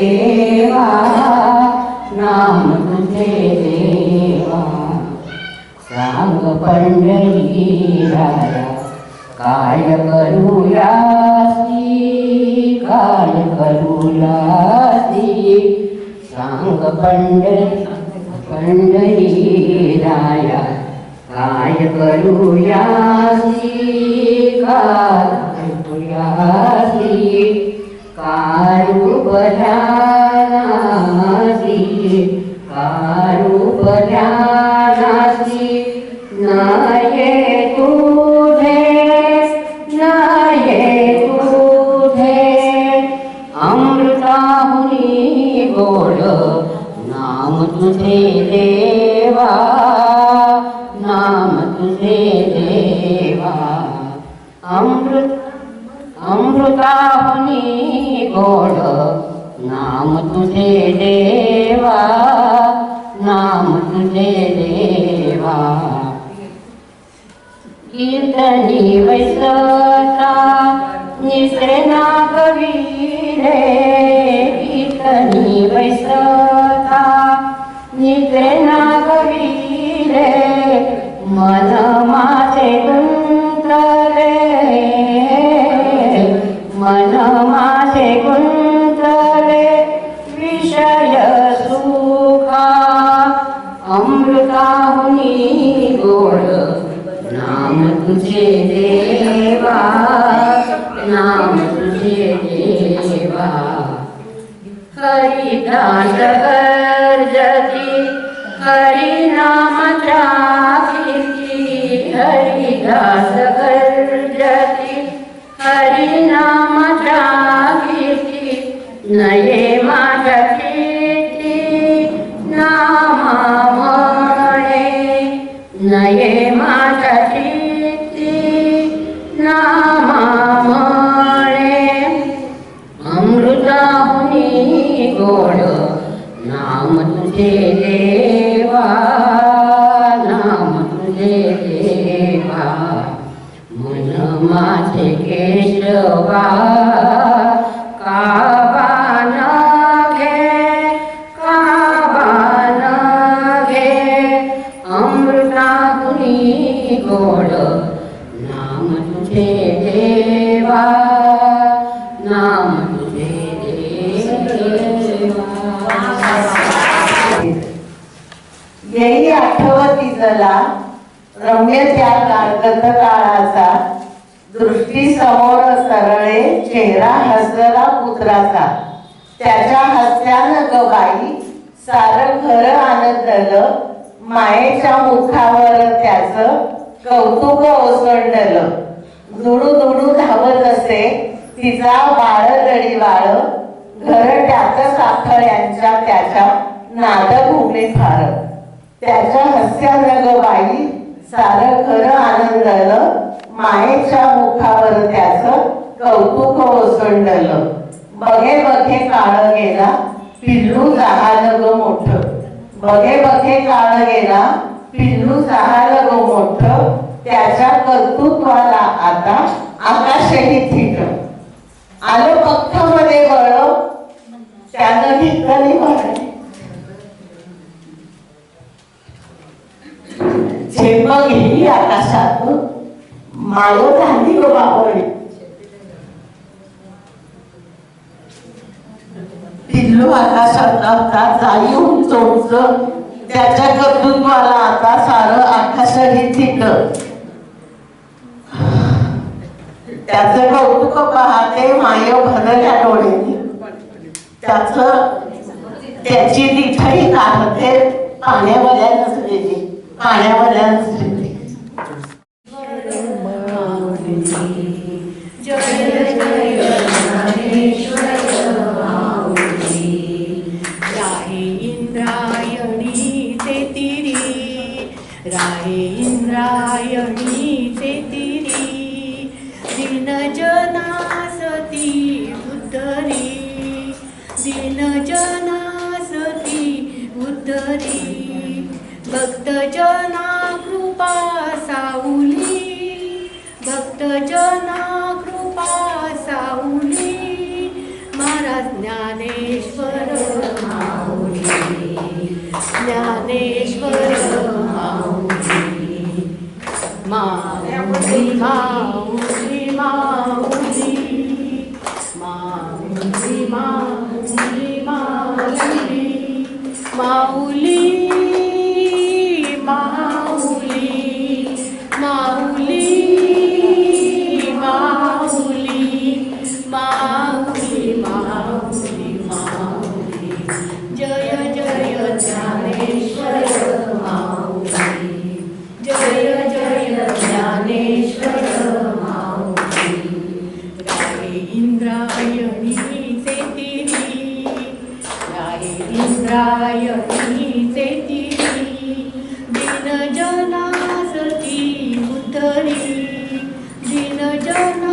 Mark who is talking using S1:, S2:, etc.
S1: देवा नाम तुझे देवा सांग पंढरी राया काय करूया काय करूया सांग पंढरी राया काय करूया काय करूया कारू बलासी कारू बलासी नाये तुझे अमृताहुनी गोड नाम तुझे देवा नाम तुझे देवा अमृताहुनी गोड नाम तुझे देवा नाम तुझे देवा कीर्तनी वैसता निसरेना कवीरे कीर्तनी वैसता निसरेना कवीरे मन माझे गुंतले मन माझे गुंतले विषय सुखा अमृताहुनी गोड नाम तुझे देवा नाम तुझे देवा हरिदास गर्जती हरिनामच्या कीर्ती हरिदास गर्जती हरिनामच्या कीर्ती नये माझ्या कीर्ती नामामुळे नये माझ्या कीर्ती नामामुळे अमृताहुनी गोड नाम तुझे देवा नाम तुझे देवा मन माझे केशवा काबान घे अमृताहुनी गोड नाम तुझे देवा नाम तुझे देवा
S2: येई आठवती जला रम्य त्या काळाचा दृष्टी समोर सरळे चेहरा हसला पुत्राचा त्याच्या हास्यानं ग बाई सारं घर आनंदलं मायेच्या मुखावर त्याचं कौतुक ओसंडलं दुडू दुडू धावत असे तिचा बाळदडी बाळ घर त्याच साखळ्यांच्या त्याच्या नादभूमी फार त्याच्या हस्यानं ग बाई सारं घर आनंदलं मायेच्या मुखावर त्याचं कौतुक ओसंडलं बघे बघे काळ गेला पिल्लू झालं ग मोठं बघे बघे काळ गेला पिल्लू झालं ग मोठं त्याच्या कर्तृत्वाला आता आकाशही थिट आलं पक्ष मध्ये बळ त्यानं घेतली भरणे झेप घेई आकाशात माळ झाली ग बाबळी पिल्लू आकाशात आता जाई उंच उंच त्याच्या कर्तृत्वाला आता सारं आकाशही थिट त्याचं कौतुक पाहते माय भरल्या डोळ्यांनी त्याची तिथही काढते पाण्यावरल्या नसलेली
S3: राहे इंद्रायणीचे तिरी दिन जनासती उद्धरी दिन जनासती उद्धरी भक्त जना कृपा साऊली भक्त जना कृपा साऊली महाराज ज्ञानेश्वर माऊली माऊली माऊली माऊली माऊली माऊली माऊली माऊली माऊली माऊली माऊली माऊली जय जय ज्ञानेश्वर माऊली जय जय ज्ञानेश्वर माऊली राहे इंद्रायणीचे तिरी राहे इंद्रायणीचे तिरी दिन जनासती उतरी दिन जना